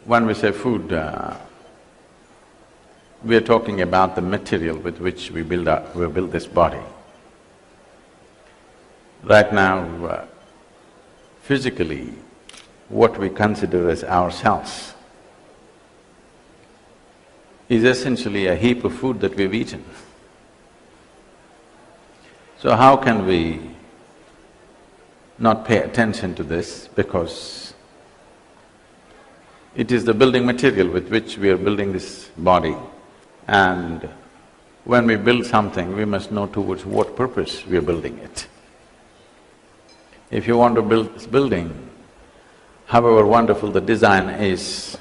When we say food, we are talking about the material with which we build this body. Right now, physically, what we consider as ourselves is essentially a heap of food that we've eaten. So how can we not pay attention to this? Because it is the building material with which we are building this body, and when we build something, we must know towards what purpose we are building it. If you want to build this building, however wonderful the design is,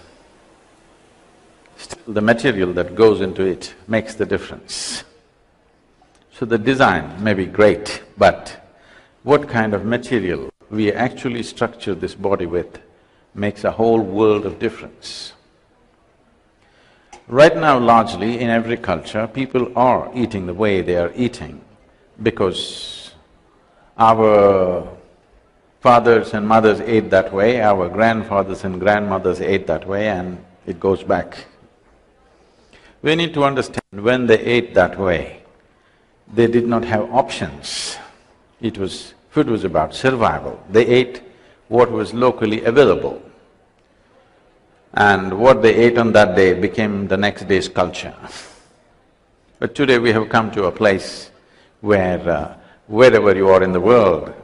still the material that goes into it makes the difference. So the design may be great, but what kind of material we actually structure this body with makes a whole world of difference. Right now, largely in every culture, people are eating the way they are eating because our fathers and mothers ate that way, our grandfathers and grandmothers ate that way, and it goes back. We need to understand, when they ate that way, they did not have options. Food was about survival. They ate what was locally available, and what they ate on that day became the next day's culture. But today we have come to a place where wherever you are in the world,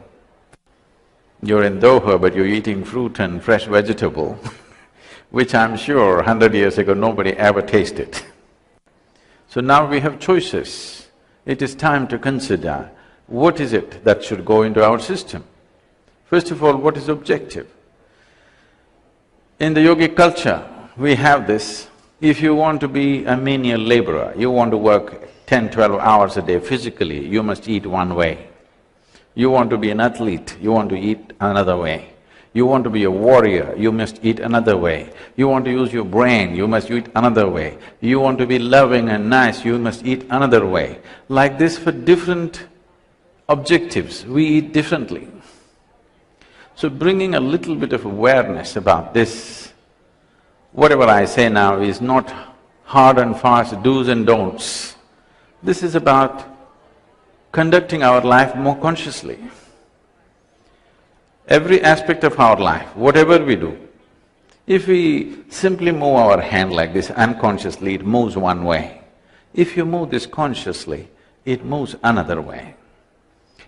you're in Doha but you're eating fruit and fresh vegetable which I'm sure 100 years ago nobody ever tasted. So now we have choices. It is time to consider what is it that should go into our system. First of all, what is objective? In the yogic culture, we have this, if you want to be a menial laborer, you want to work 10, 12 hours a day physically, you must eat one way. You want to be an athlete, you want to eat another way. You want to be a warrior, you must eat another way. You want to use your brain, you must eat another way. You want to be loving and nice, you must eat another way. Like this, for different objectives, we eat differently. So bringing a little bit of awareness about this, whatever I say now is not hard and fast do's and don'ts. This is about conducting our life more consciously. Every aspect of our life, whatever we do, if we simply move our hand like this unconsciously, it moves one way. If you move this consciously, it moves another way.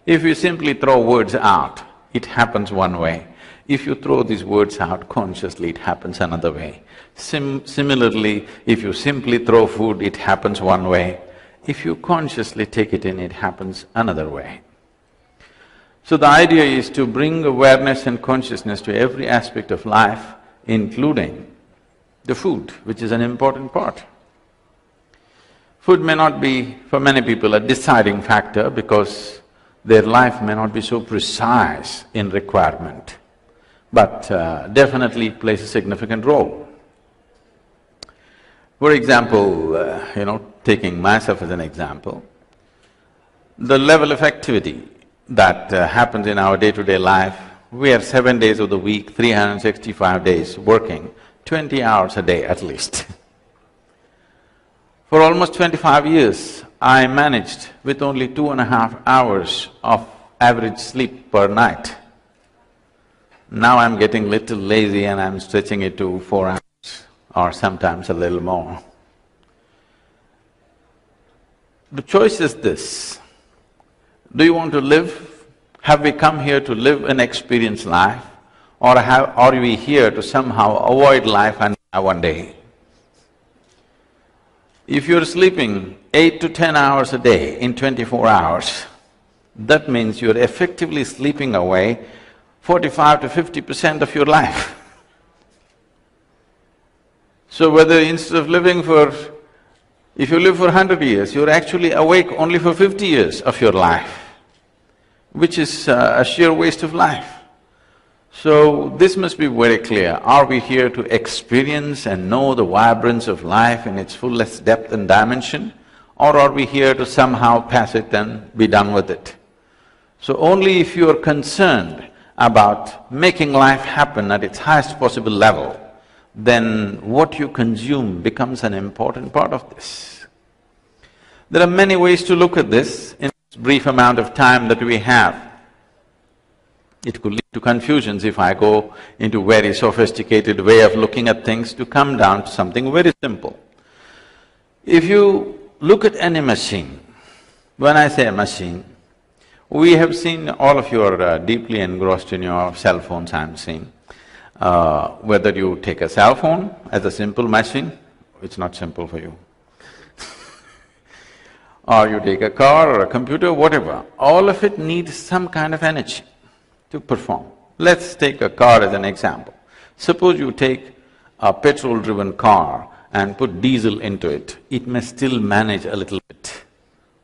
If you simply throw words out, it happens one way. If you throw these words out consciously, it happens another way. Similarly, if you simply throw food, it happens one way. If you consciously take it in, it happens another way. So the idea is to bring awareness and consciousness to every aspect of life, including the food, which is an important part. Food may not be, for many people, a deciding factor because their life may not be so precise in requirement, but definitely plays a significant role. For example, taking myself as an example, the level of activity that happens in our day-to-day life, we are 7 days of the week, 365 days working, 20 hours a day at least. For almost 25 years, I managed with only 2.5 hours of average sleep per night. Now I'm getting little lazy and I'm stretching it to 4 hours or sometimes a little more. The choice is this: do you want to live? Have we come here to live and experience life, or are we here to somehow avoid life and die one day? If you're sleeping 8 to 10 hours a day in 24 hours, that means you're effectively sleeping away 45 to 50% of your life. So whether instead of if you live for 100 years, you're actually awake only for 50 years of your life, which is a sheer waste of life. So this must be very clear. Are we here to experience and know the vibrance of life in its fullest depth and dimension, or are we here to somehow pass it and be done with it? So only if you are concerned about making life happen at its highest possible level, then what you consume becomes an important part of this. There are many ways to look at this in this brief amount of time that we have. It could lead to confusions if I go into very sophisticated way of looking at things, to come down to something very simple. If you look at any machine, when I say machine, we have seen, all of you are deeply engrossed in your cell phones, I'm seeing. Whether you take a cell phone as a simple machine, it's not simple for you. Or you take a car or a computer, whatever, all of it needs some kind of energy to perform. Let's take a car as an example. Suppose you take a petrol-driven car and put diesel into it, it may still manage a little bit,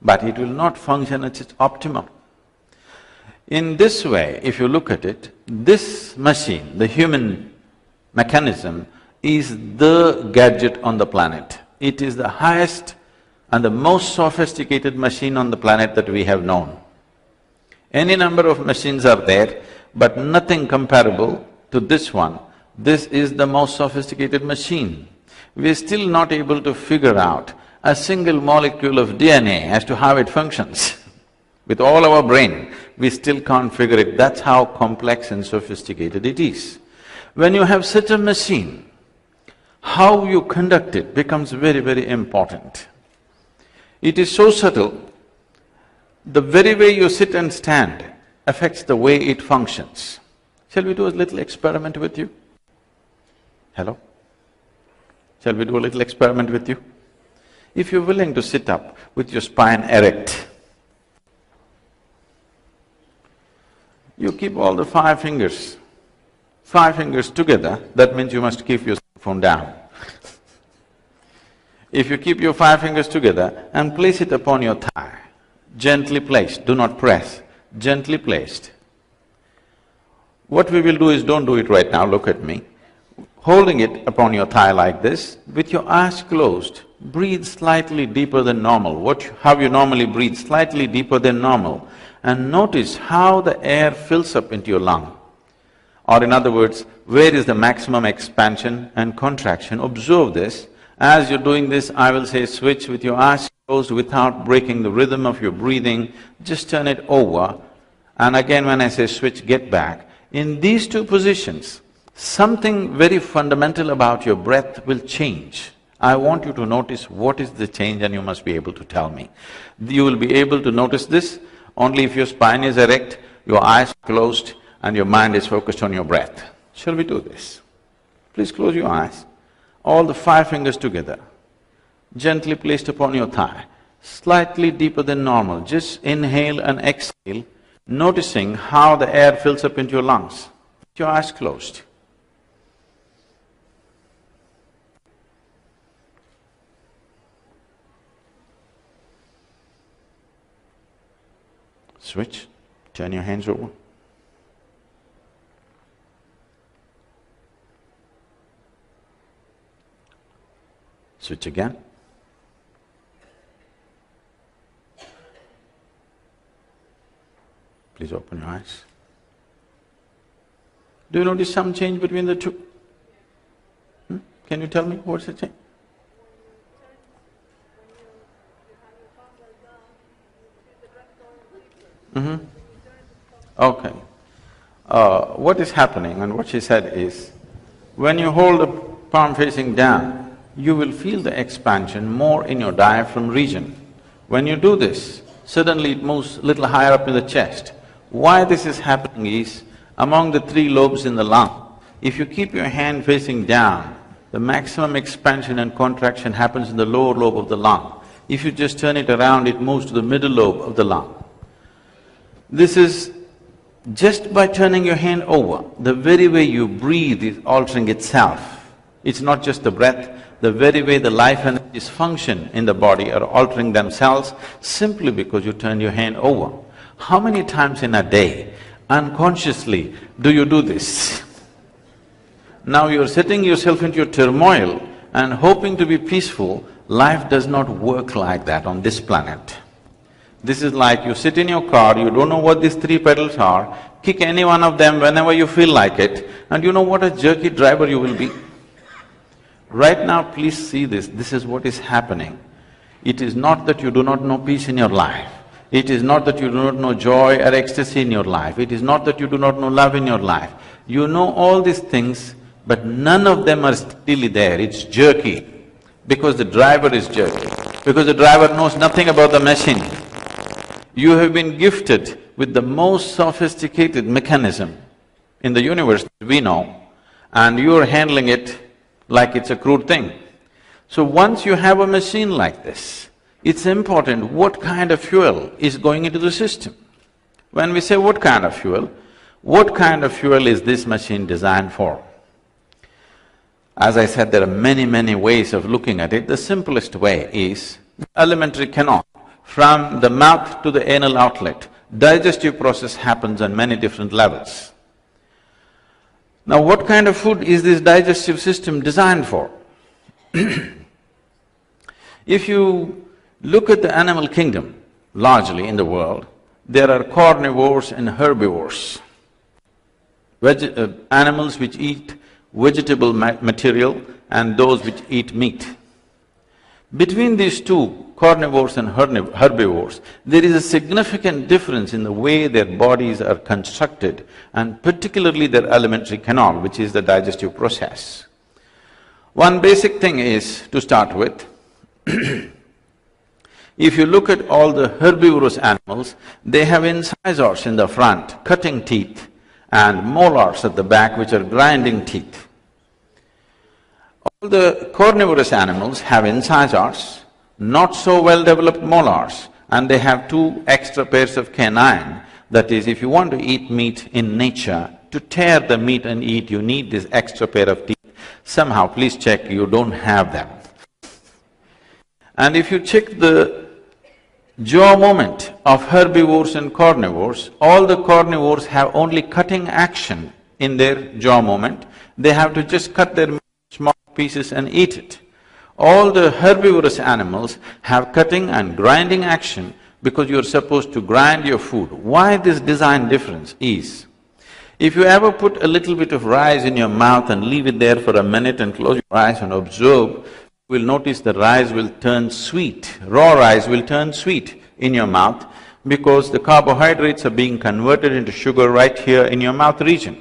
but it will not function at its optimum. In this way, if you look at it, this machine, the human mechanism, is the gadget on the planet. It is the highest and the most sophisticated machine on the planet that we have known. Any number of machines are there, but nothing comparable to this one. This is the most sophisticated machine. We're still not able to figure out a single molecule of DNA as to how it functions. With all our brain, we still can't figure it. That's how complex and sophisticated it is. When you have such a machine, how you conduct it becomes very, very important. It is so subtle, the very way you sit and stand affects the way it functions. Shall we do a little experiment with you? Hello? Shall we do a little experiment with you? If you're willing to sit up with your spine erect, you keep all the five fingers together, that means you must keep your phone down. If you keep your five fingers together and place it upon your thigh, gently placed, do not press, gently placed. What we will do is, don't do it right now, look at me. Holding it upon your thigh like this, with your eyes closed, breathe slightly deeper than normal. How you normally breathe, slightly deeper than normal, and notice how the air fills up into your lung. Or in other words, where is the maximum expansion and contraction? Observe this. As you're doing this, I will say switch with your eyes closed without breaking the rhythm of your breathing, just turn it over, and again when I say switch, get back. In these two positions, something very fundamental about your breath will change. I want you to notice what is the change, and you must be able to tell me. You will be able to notice this only if your spine is erect, your eyes closed, and your mind is focused on your breath. Shall we do this? Please close your eyes. All the five fingers together, gently placed upon your thigh, slightly deeper than normal. Just inhale and exhale, noticing how the air fills up into your lungs. Your eyes closed. Switch, turn your hands over. Switch again. Please open your eyes. Do you notice some change between the two? Can you tell me what's the change? Okay. What is happening and what she said is, when you hold the palm facing down, you will feel the expansion more in your diaphragm region. When you do this, suddenly it moves little higher up in the chest. Why this is happening is, among the three lobes in the lung, if you keep your hand facing down, the maximum expansion and contraction happens in the lower lobe of the lung. If you just turn it around, it moves to the middle lobe of the lung. This is just by turning your hand over, the very way you breathe is altering itself. It's not just the breath, the very way the life energies function in the body are altering themselves simply because you turned your hand over. How many times in a day, unconsciously, do you do this? Now you're setting yourself into your turmoil and hoping to be peaceful. Life does not work like that on this planet. This is like you sit in your car, you don't know what these three pedals are, kick any one of them whenever you feel like it, and you know what a jerky driver you will be. Right now, please see this is what is happening. It is not that you do not know peace in your life. It is not that you do not know joy or ecstasy in your life. It is not that you do not know love in your life. You know all these things, but none of them are steadily there. It's jerky, because the driver is jerky, because the driver knows nothing about the machine. You have been gifted with the most sophisticated mechanism in the universe that we know, and you're handling it like it's a crude thing. So once you have a machine like this, it's important what kind of fuel is going into the system. When we say what kind of fuel is this machine designed for? As I said, there are many, many ways of looking at it. The simplest way is the alimentary canal. From the mouth to the anal outlet, digestive process happens on many different levels. Now, what kind of food is this digestive system designed for? If you look at the animal kingdom, largely in the world, there are carnivores and herbivores. Animals which eat vegetable material and those which eat meat. Between these two, carnivores and herbivores, there is a significant difference in the way their bodies are constructed, and particularly their alimentary canal, which is the digestive process. One basic thing is, to start with, if you look at all the herbivorous animals, they have incisors in the front, cutting teeth, and molars at the back, which are grinding teeth. All the carnivorous animals have incisors, not so well-developed molars, and they have two extra pairs of canine. That is, if you want to eat meat in nature, to tear the meat and eat, you need this extra pair of teeth. Somehow, please check, you don't have them. And if you check the jaw movement of herbivores and carnivores, all the carnivores have only cutting action in their jaw movement. They have to just cut their small pieces and eat it. All the herbivorous animals have cutting and grinding action because you're supposed to grind your food. Why this design difference is, if you ever put a little bit of rice in your mouth and leave it there for a minute and close your eyes and observe, you will notice the rice will turn sweet, raw rice will turn sweet in your mouth because the carbohydrates are being converted into sugar right here in your mouth region.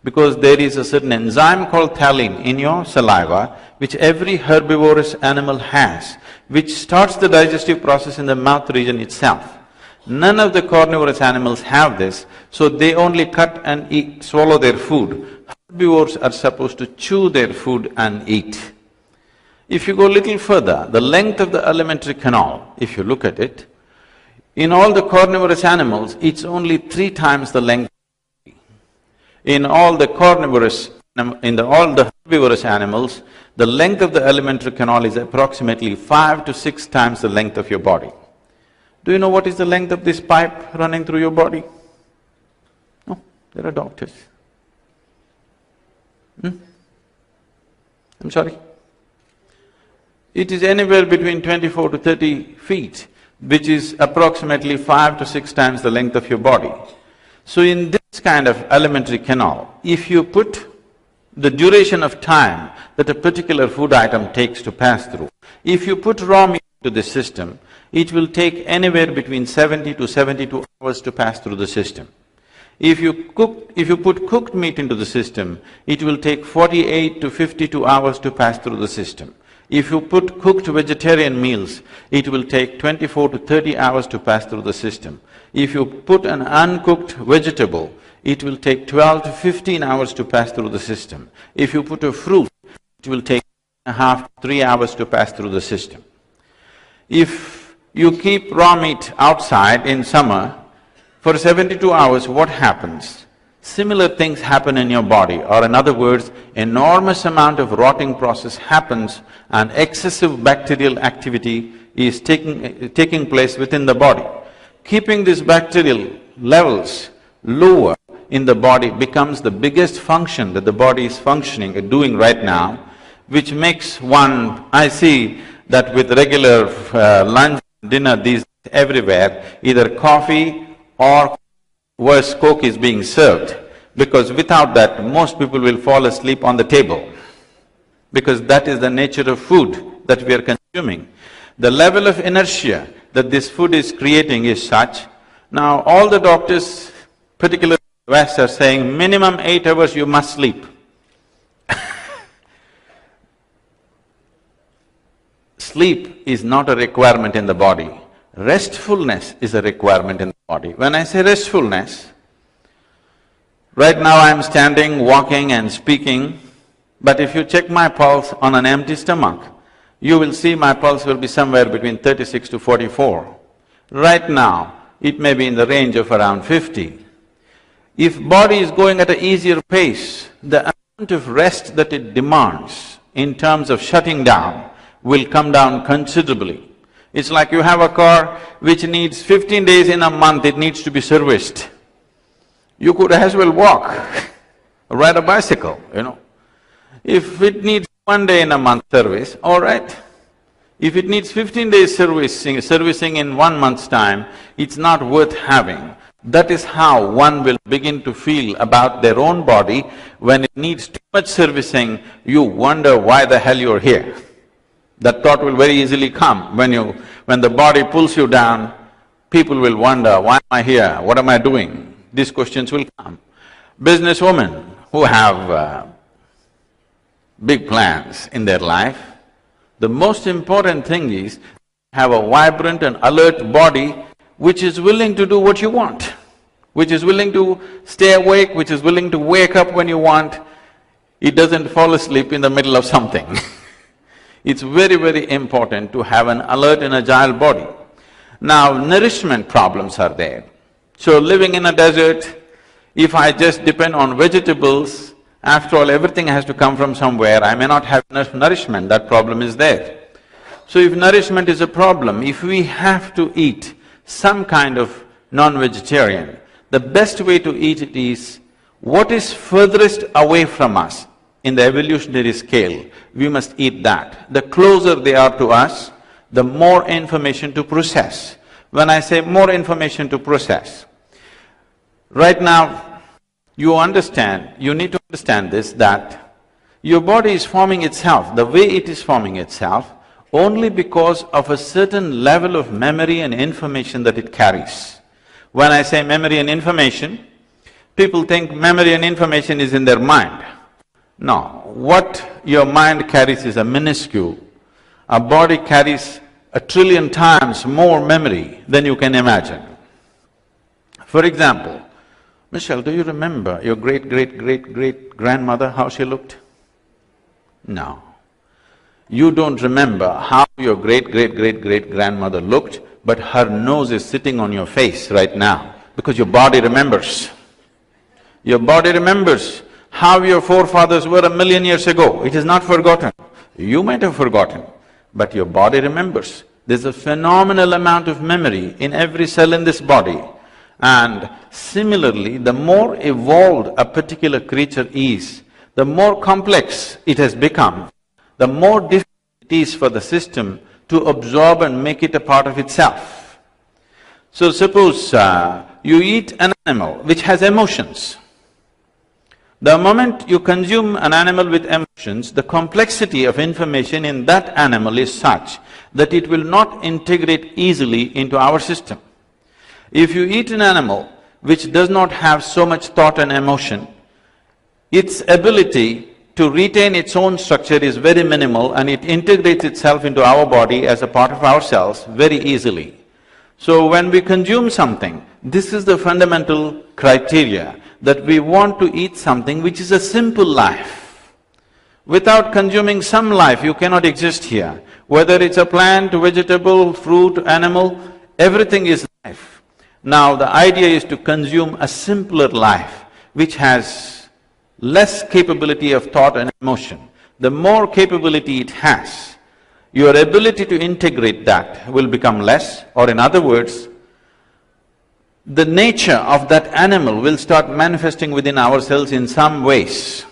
Because there is a certain enzyme called phthalate in your saliva, which every herbivorous animal has, which starts the digestive process in the mouth region itself. None of the carnivorous animals have this, so they only cut and eat, swallow their food. Herbivores are supposed to chew their food and eat. If you go a little further, the length of the alimentary canal, if you look at it, in all the carnivorous animals, it's only 3 times the length. In all the herbivorous animals, the length of the alimentary canal is approximately 5 to 6 times the length of your body. Do you know what is the length of this pipe running through your body? No, there are doctors. I'm sorry? It is anywhere between 24 to 30 feet, which is approximately 5 to 6 times the length of your body. So in this kind of alimentary canal, if you put the duration of time that a particular food item takes to pass through, if you put raw meat into the system, it will take anywhere between 70 to 72 hours to pass through the system. If you put cooked meat into the system, it will take 48 to 52 hours to pass through the system. If you put cooked vegetarian meals, it will take 24 to 30 hours to pass through the system. If you put an uncooked vegetable, it will take 12 to 15 hours to pass through the system. If you put a fruit, it will take 2.5 to 3 hours to pass through the system. If you keep raw meat outside in summer, for 72 hours, what happens? Similar things happen in your body, or in other words, enormous amount of rotting process happens and excessive bacterial activity is taking place within the body. Keeping these bacterial levels lower in the body becomes the biggest function that the body is functioning and doing right now, which makes one… I see that with regular lunch, dinner these everywhere, either coffee or worse, Coke is being served, because without that, most people will fall asleep on the table. because that is the nature of food that we are consuming. The level of inertia that this food is creating is such. Now all the doctors, particularly in the West, are saying minimum 8 hours you must sleep. Sleep is not a requirement in the body. Restfulness is a requirement in the body. When I say restfulness, right now I'm standing, walking and speaking, but if you check my pulse on an empty stomach, you will see my pulse will be somewhere between 36 to 44. Right now, it may be in the range of around 50. If body is going at an easier pace, the amount of rest that it demands in terms of shutting down will come down considerably. It's like you have a car which needs 15 days in a month, it needs to be serviced. You could as well walk, ride a bicycle, you know. If it needs 1 day in a month service, all right. If it needs 15 days servicing in 1 month's time, it's not worth having. That is how one will begin to feel about their own body. When it needs too much servicing, you wonder why the hell you're here. That thought will very easily come. When the body pulls you down, people will wonder, why am I here, what am I doing? These questions will come. Businesswomen who have big plans in their life, the most important thing is have a vibrant and alert body which is willing to do what you want, which is willing to stay awake, which is willing to wake up when you want. It doesn't fall asleep in the middle of something. It's very, very important to have an alert and agile body. Now, nourishment problems are there. So living in a desert, if I just depend on vegetables, after all, everything has to come from somewhere, I may not have enough nourishment, that problem is there. So if nourishment is a problem, if we have to eat some kind of non-vegetarian, the best way to eat it is what is furthest away from us in the evolutionary scale, we must eat that. The closer they are to us, the more information to process. When I say more information to process, right now, you need to understand this, that your body is forming itself, the way it is forming itself, only because of a certain level of memory and information that it carries. When I say memory and information, people think memory and information is in their mind. No, what your mind carries is a minuscule. A body carries 1 trillion times more memory than you can imagine. For example, Michelle, do you remember your great-great-great-great-grandmother, how she looked? No. You don't remember how your great-great-great-great-grandmother looked, but her nose is sitting on your face right now, because your body remembers. Your body remembers how your forefathers were 1,000,000 years ago. It is not forgotten. You might have forgotten, but your body remembers. There's a phenomenal amount of memory in every cell in this body. And similarly, the more evolved a particular creature is, the more complex it has become, the more difficult it is for the system to absorb and make it a part of itself. So suppose you eat an animal which has emotions. The moment you consume an animal with emotions, the complexity of information in that animal is such that it will not integrate easily into our system. If you eat an animal which does not have so much thought and emotion, its ability to retain its own structure is very minimal and it integrates itself into our body as a part of ourselves very easily. So when we consume something, this is the fundamental criteria, that we want to eat something which is a simple life. Without consuming some life, you cannot exist here. Whether it's a plant, vegetable, fruit, animal, everything is life. Now the idea is to consume a simpler life which has less capability of thought and emotion. The more capability it has, your ability to integrate that will become less, or in other words, the nature of that animal will start manifesting within ourselves in some ways.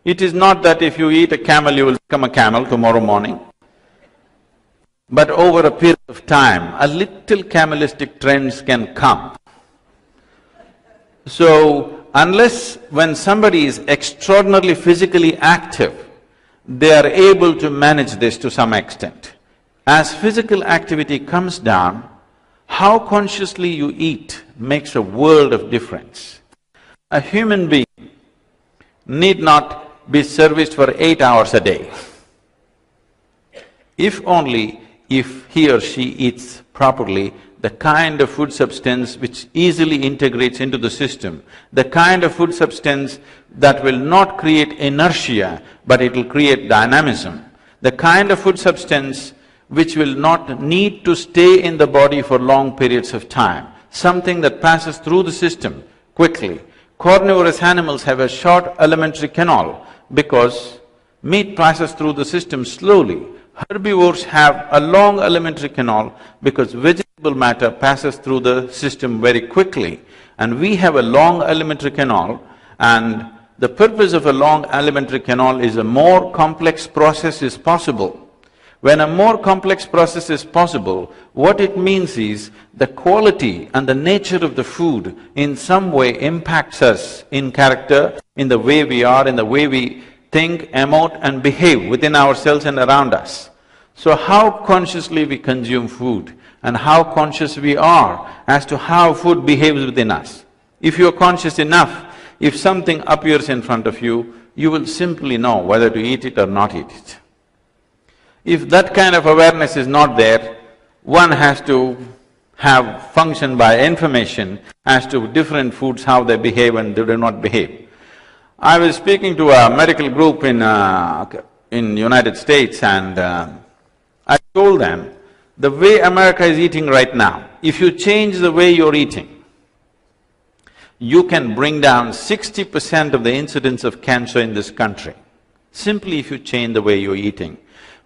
It is not that if you eat a camel, you will become a camel tomorrow morning. But over a period of time, a little camalistic trends can come. So, unless when somebody is extraordinarily physically active, they are able to manage this to some extent. As physical activity comes down, how consciously you eat makes a world of difference. A human being need not be serviced for 8 hours a day. If he or she eats properly, the kind of food substance which easily integrates into the system, the kind of food substance that will not create inertia, but it will create dynamism, the kind of food substance which will not need to stay in the body for long periods of time, something that passes through the system quickly. Carnivorous animals have a short alimentary canal because meat passes through the system slowly. Herbivores have a long alimentary canal because vegetable matter passes through the system very quickly. And we have a long alimentary canal, and the purpose of a long alimentary canal is a more complex process is possible. When a more complex process is possible, what it means is the quality and the nature of the food in some way impacts us in character, in the way we are, in the way we think, emote and behave within ourselves and around us. So how consciously we consume food and how conscious we are as to how food behaves within us. If you're conscious enough, if something appears in front of you, you will simply know whether to eat it or not eat it. If that kind of awareness is not there, one has to have function by information as to different foods, how they behave and they do not behave. I was speaking to a medical group in United States, and I told them, the way America is eating right now, if you change the way you're eating, you can bring down 60% of the incidence of cancer in this country, simply if you change the way you're eating.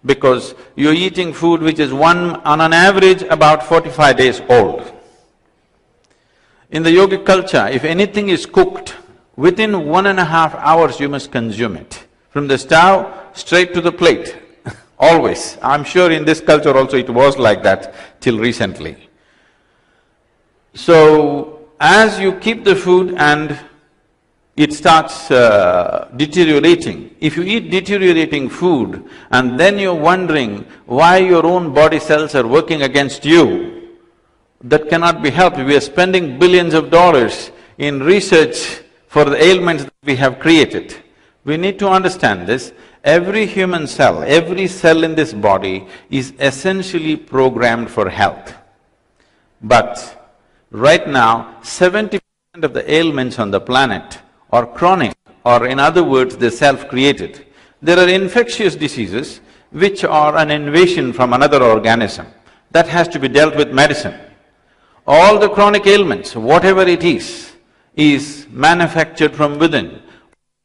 Because you're eating food which is on an average about 45 days old. In the yogic culture, if anything is cooked, within 1.5 hours you must consume it. From the stove, straight to the plate, always. I'm sure in this culture also it was like that till recently. So, as you keep the food and it starts deteriorating, if you eat deteriorating food and then you're wondering why your own body cells are working against you, that cannot be helped. We are spending billions of dollars in research for the ailments that we have created. We need to understand this. Every human cell, every cell in this body is essentially programmed for health. But right now, 70% of the ailments on the planet are chronic, or in other words, they're self-created. There are infectious diseases which are an invasion from another organism. That has to be dealt with medicine. All the chronic ailments, whatever it is manufactured from within.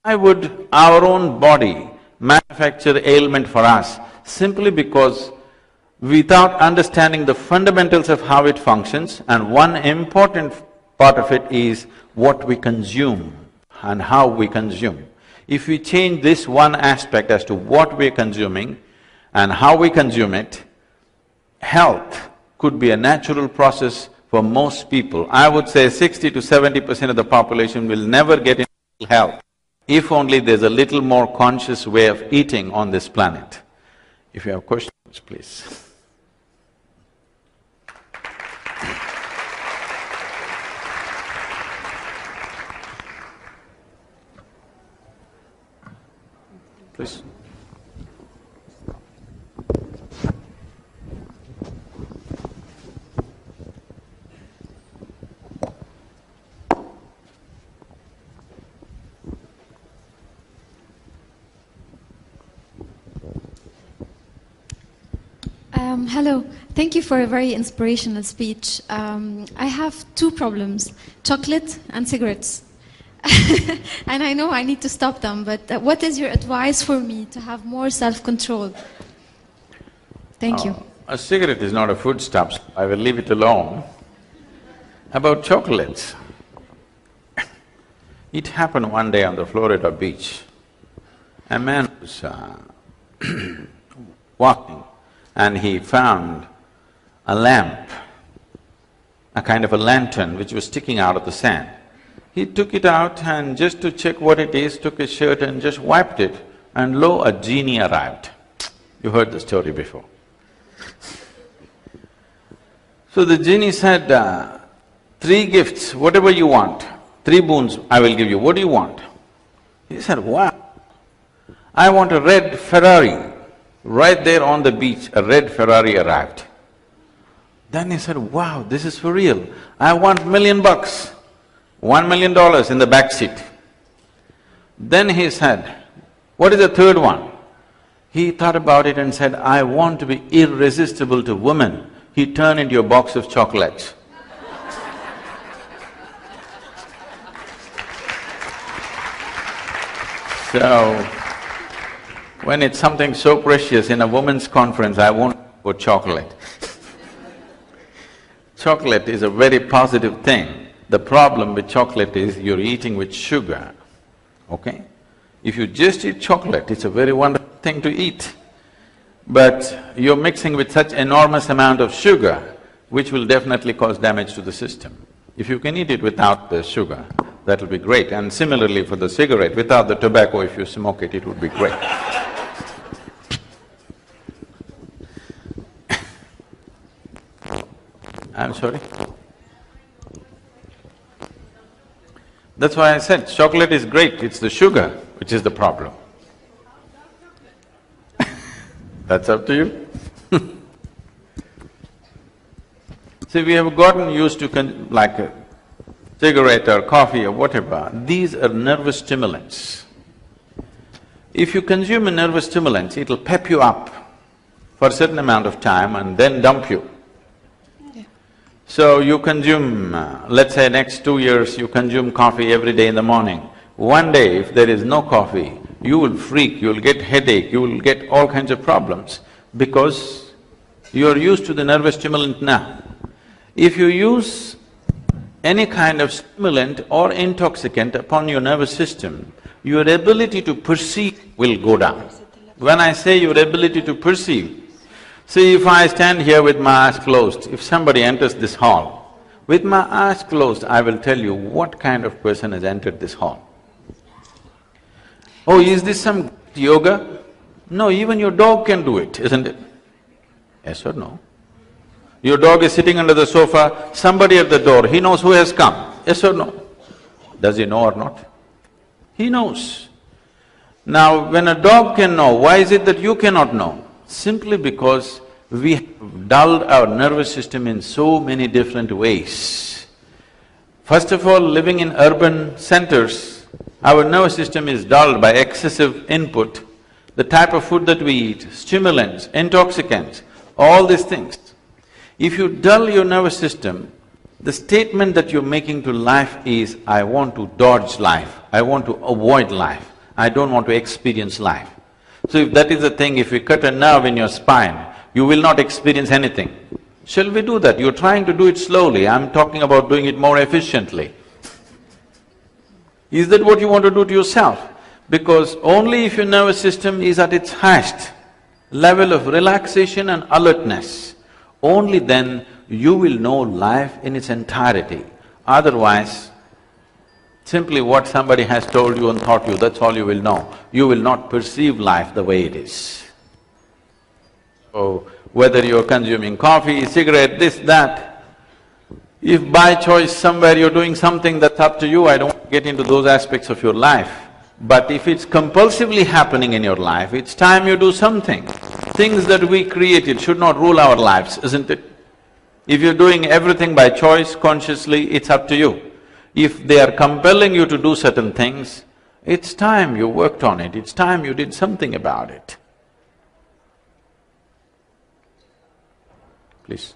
Why would our own body manufacture ailment for us? Simply because without understanding the fundamentals of how it functions, and one important part of it is what we consume and how we consume. If we change this one aspect as to what we're consuming and how we consume it, health could be a natural process for most people. I would say 60 to 70% of the population will never get into health if only there's a little more conscious way of eating on this planet. If you have questions, please. Please. Hello. Thank you for a very inspirational speech. I have two problems, chocolate and cigarettes. And I know I need to stop them, but what is your advice for me to have more self-control? Thank you. A cigarette is not a foodstuff, so I will leave it alone. About chocolates, it happened one day on the Florida beach. A man was walking and he found a lamp, a kind of a lantern which was sticking out of the sand. He took it out and just to check what it is, took his shirt and just wiped it. and lo, a genie arrived. You heard the story before. So the genie said, 3 gifts, whatever you want, 3 boons I will give you, what do you want? He said, wow, I want a red Ferrari. Right there on the beach, a red Ferrari arrived. Then he said, wow, this is for real, I want $1 million, $1 million in the back seat. Then he said, what is the third one? He thought about it and said, I want to be irresistible to women. He turned into a box of chocolates. So, when it's something so precious in a women's conference, I won't put chocolate. Chocolate is a very positive thing. The problem with chocolate is you're eating with sugar, okay? If you just eat chocolate, it's a very wonderful thing to eat. But you're mixing with such enormous amount of sugar, which will definitely cause damage to the system. If you can eat it without the sugar, that'll be great. And similarly for the cigarette, without the tobacco, if you smoke it, it would be great. I'm sorry? That's why I said chocolate is great, it's the sugar which is the problem. That's up to you. See, we have gotten used to like a cigarette or coffee or whatever, these are nervous stimulants. If you consume a nervous stimulant, it'll pep you up for a certain amount of time and then dump you. So you consume, let's say next 2 years, you consume coffee every day in the morning. One day, if there is no coffee, you will freak, you will get headache, you will get all kinds of problems because you are used to the nervous stimulant now. If you use any kind of stimulant or intoxicant upon your nervous system, your ability to perceive will go down. When I say your ability to perceive, see, if I stand here with my eyes closed, if somebody enters this hall, with my eyes closed, I will tell you what kind of person has entered this hall. Oh, is this some yoga? No, even your dog can do it, isn't it? Yes or no? Your dog is sitting under the sofa, somebody at the door, he knows who has come, yes or no? Does he know or not? He knows. Now, when a dog can know, why is it that you cannot know? Simply because we have dulled our nervous system in so many different ways. First of all, living in urban centers, our nervous system is dulled by excessive input. The type of food that we eat, stimulants, intoxicants, all these things. If you dull your nervous system, the statement that you're making to life is, I want to dodge life, I want to avoid life, I don't want to experience life. So if that is the thing, if we cut a nerve in your spine, you will not experience anything. Shall we do that? You're trying to do it slowly, I'm talking about doing it more efficiently. Is that what you want to do to yourself? Because only if your nervous system is at its highest level of relaxation and alertness, only then you will know life in its entirety. Otherwise, simply what somebody has told you and taught you, that's all you will know. You will not perceive life the way it is. So, whether you're consuming coffee, cigarette, this, that, if by choice somewhere you're doing something, that's up to you, I don't get into those aspects of your life. But if it's compulsively happening in your life, it's time you do something. Things that we created should not rule our lives, isn't it? If you're doing everything by choice, consciously, it's up to you. If they are compelling you to do certain things, it's time you worked on it, it's time you did something about it. Please.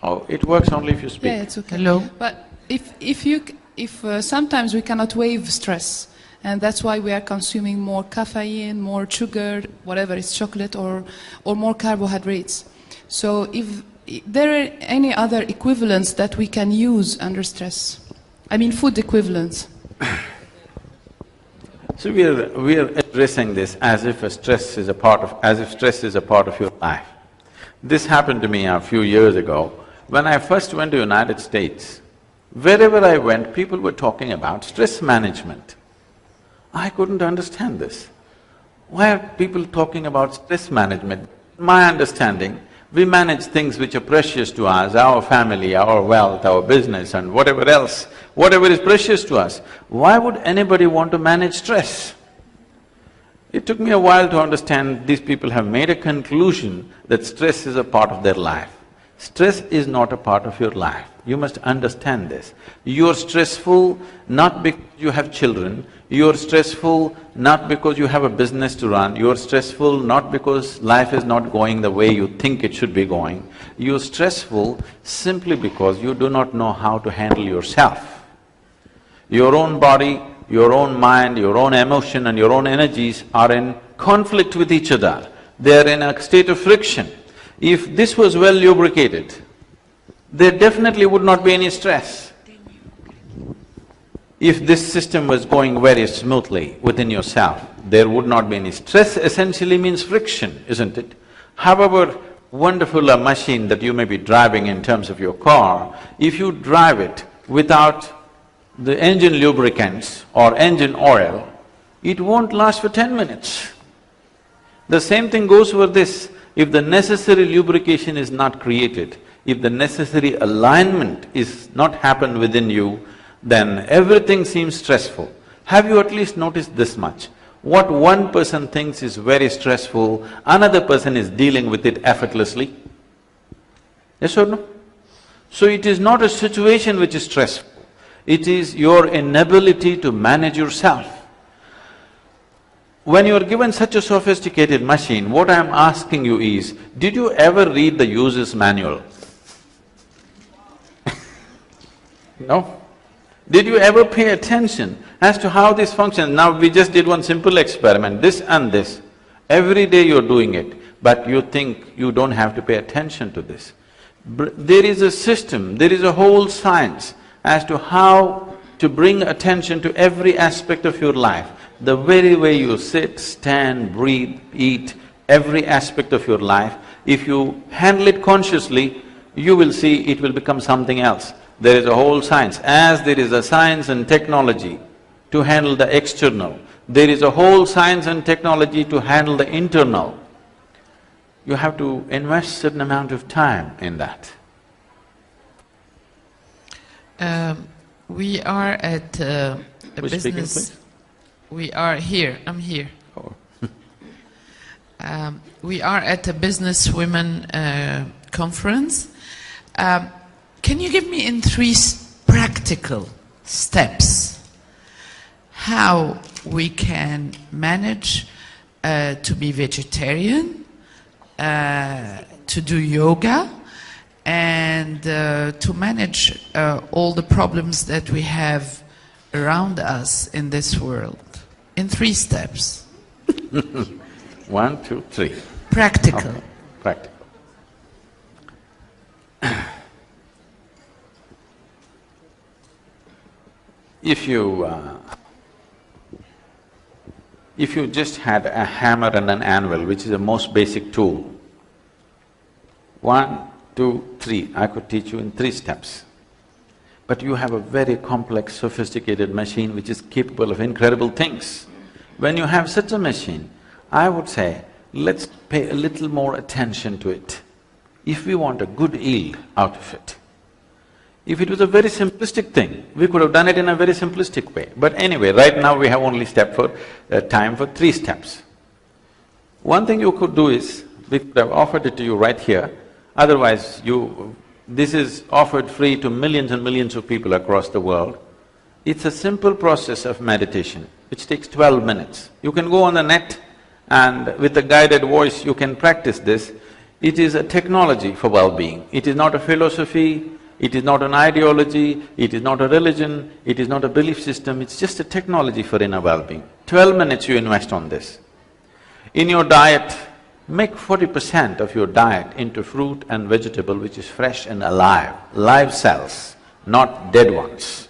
Oh, it works only if you speak. Yeah, it's okay. Hello. But if sometimes we cannot waive stress, and that's why we are consuming more caffeine, more sugar, whatever, it's chocolate or more carbohydrates. So if there are any other equivalents that we can use under stress? I mean food equivalents. So we are addressing this as if stress is a part of your life. This happened to me a few years ago. When I first went to United States, Wherever I went, people were talking about stress management. I couldn't understand this. Why are people talking about stress management? My understanding, we manage things which are precious to us, our family, our wealth, our business and whatever else, whatever is precious to us. Why would anybody want to manage stress? It took me a while to understand these people have made a conclusion that stress is a part of their life. Stress is not a part of your life. You must understand this. You're stressful not because you have children, you're stressful not because you have a business to run, you're stressful not because life is not going the way you think it should be going. You're stressful simply because you do not know how to handle yourself. Your own body, your own mind, your own emotion and your own energies are in conflict with each other. They're in a state of friction. If this was well lubricated, there definitely would not be any stress. If this system was going very smoothly within yourself, there would not be any stress. Essentially means friction, isn't it? However wonderful a machine that you may be driving in terms of your car, if you drive it without the engine lubricants or engine oil, it won't last for 10 minutes. The same thing goes for this. If the necessary lubrication is not created, if the necessary alignment is not happened within you, then everything seems stressful. Have you at least noticed this much? What one person thinks is very stressful, another person is dealing with it effortlessly? Yes or no? So it is not a situation which is stressful, it is your inability to manage yourself. When you are given such a sophisticated machine, what I am asking you is, did you ever read the user's manual? No? Did you ever pay attention as to how this functions? Now we just did one simple experiment, this and this. Every day you're doing it, but you think you don't have to pay attention to this. There is a system, there is a whole science as to how to bring attention to every aspect of your life. The very way you sit, stand, breathe, eat, every aspect of your life, if you handle it consciously, you will see it will become something else. There is a whole science. As there is a science and technology to handle the external, there is a whole science and technology to handle the internal. You have to invest certain amount of time in that. We are at a Who's business… speaking, please? We are here, I'm here. Oh. We are at a business women conference. Can you give me in three practical steps how we can manage to be vegetarian, to do yoga, and to manage all the problems that we have around us in this world? In three steps. 1, 2, 3. Practical. Okay. Practical. If you just had a hammer and an anvil, which is the most basic tool, 1, 2, 3, I could teach you in 3 steps. But you have a very complex, sophisticated machine which is capable of incredible things. When you have such a machine, I would say, let's pay a little more attention to it, if we want a good yield out of it. If it was a very simplistic thing, we could have done it in a very simplistic way. But anyway, right now we have only time for 3 steps. One thing you could do is, we could have offered it to you right here, otherwise this is offered free to millions and millions of people across the world. It's a simple process of meditation, which takes 12 minutes. You can go on the net and with a guided voice you can practice this. It is a technology for well-being. It is not a philosophy, it is not an ideology, it is not a religion, it is not a belief system, it's just a technology for inner well-being. 12 minutes you invest on this. In your diet, make 40% of your diet into fruit and vegetable which is fresh and alive, live cells, not dead ones.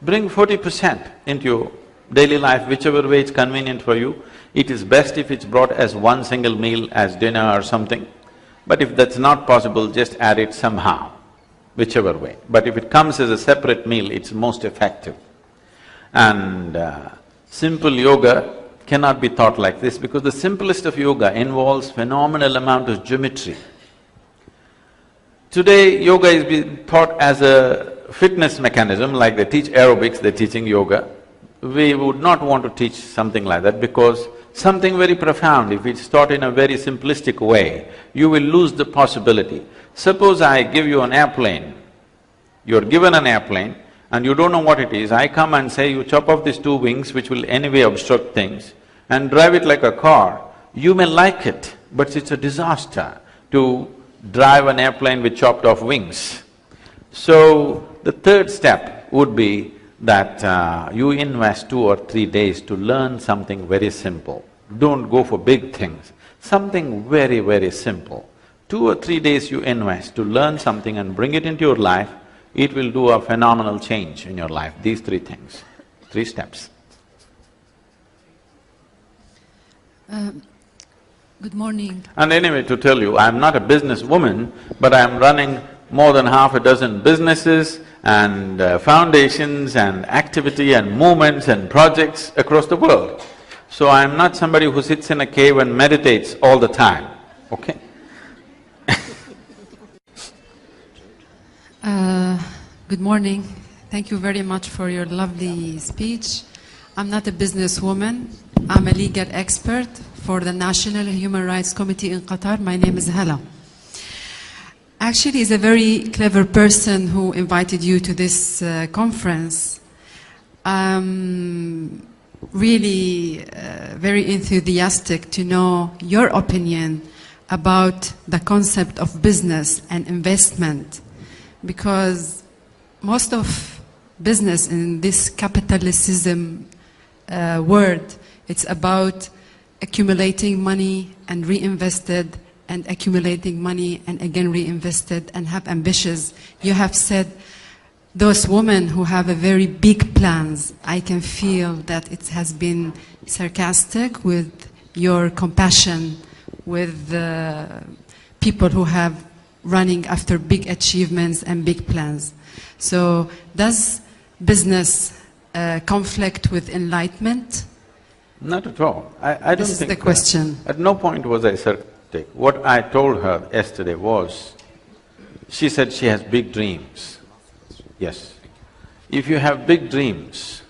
Bring 40% into your daily life, whichever way it's convenient for you. It is best if it's brought as one single meal, as dinner or something. But if that's not possible, just add it somehow. whichever way. But if it comes as a separate meal, it's most effective. And simple yoga cannot be taught like this because the simplest of yoga involves phenomenal amount of geometry. Today, yoga is being taught as a fitness mechanism, like they teach aerobics, they're teaching yoga. We would not want to teach something like that because something very profound, if it's taught in a very simplistic way, you will lose the possibility. Suppose I give you an airplane, you're given an airplane and you don't know what it is, I come and say you chop off these two wings which will anyway obstruct things and drive it like a car, you may like it, but it's a disaster to drive an airplane with chopped off wings. So, the third step would be that you invest 2 or 3 days to learn something very simple. Don't go for big things, something very, very simple. 2 or 3 days you invest to learn something and bring it into your life, it will do a phenomenal change in your life, these 3 things, 3 steps. Good morning. And anyway, to tell you, I'm not a businesswoman, but I'm running more than half a dozen businesses and foundations and activity and movements and projects across the world. So I'm not somebody who sits in a cave and meditates all the time, okay? Good morning. Thank you very much for your lovely speech. I'm not a businesswoman. I'm a legal expert for the National Human Rights Committee in Qatar. My name is Hala. Actually, he's a very clever person who invited you to this conference. I'm really very enthusiastic to know your opinion about the concept of business and investment, because most of business in this capitalism world, it's about accumulating money and reinvested and accumulating money and again reinvested and have ambitions. You have said those women who have a very big plans, I can feel that it has been sarcastic with your compassion with people who have running after big achievements and big plans. So does business conflict with enlightenment? Not at all. I don't think… This is the question. At no point was I sarcastic. What I told her yesterday was, she said she has big dreams. Yes. If you have big dreams,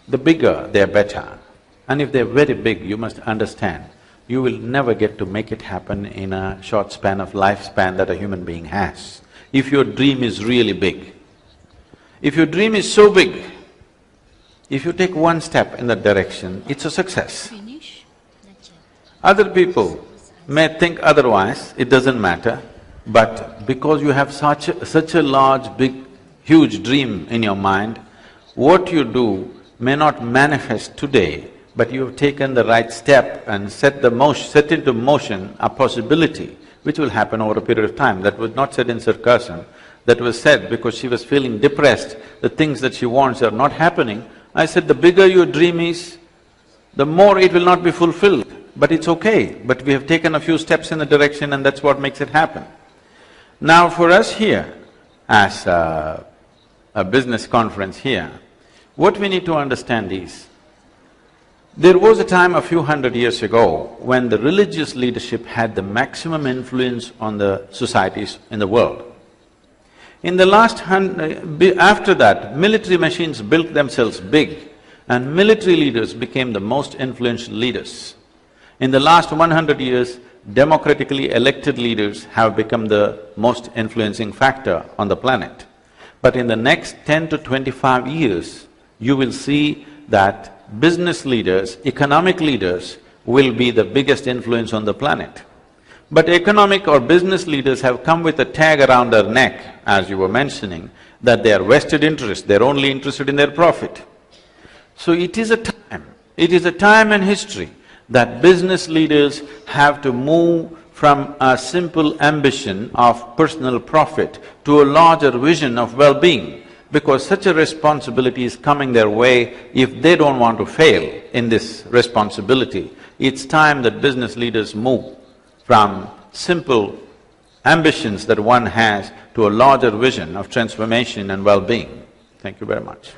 the bigger they're better. And if they're very big, you must understand, you will never get to make it happen in a short span of lifespan that a human being has. If your dream is really big. If your dream is so big, if you take one step in that direction, it's a success. Other people may think otherwise, it doesn't matter, but because you have such a large, big, huge dream in your mind, what you do may not manifest today, but you have taken the right step and set into motion a possibility which will happen over a period of time. That was not said in sarcasm, that was said because she was feeling depressed, the things that she wants are not happening. I said, the bigger your dream is, the more it will not be fulfilled. But it's okay, but we have taken a few steps in the direction and that's what makes it happen. Now for us here, as a business conference here, what we need to understand is, there was a time a few hundred years ago when the religious leadership had the maximum influence on the societies in the world. In the last after that, military machines built themselves big and military leaders became the most influential leaders. In the last 100 years, democratically elected leaders have become the most influencing factor on the planet. But in the next 10 to 25 years, you will see that business leaders, economic leaders will be the biggest influence on the planet. But economic or business leaders have come with a tag around their neck, as you were mentioning, that they are vested interest, they're only interested in their profit. So it is a time in history that business leaders have to move from a simple ambition of personal profit to a larger vision of well-being, because such a responsibility is coming their way if they don't want to fail in this responsibility. It's time that business leaders move from simple ambitions that one has to a larger vision of transformation and well-being. Thank you very much.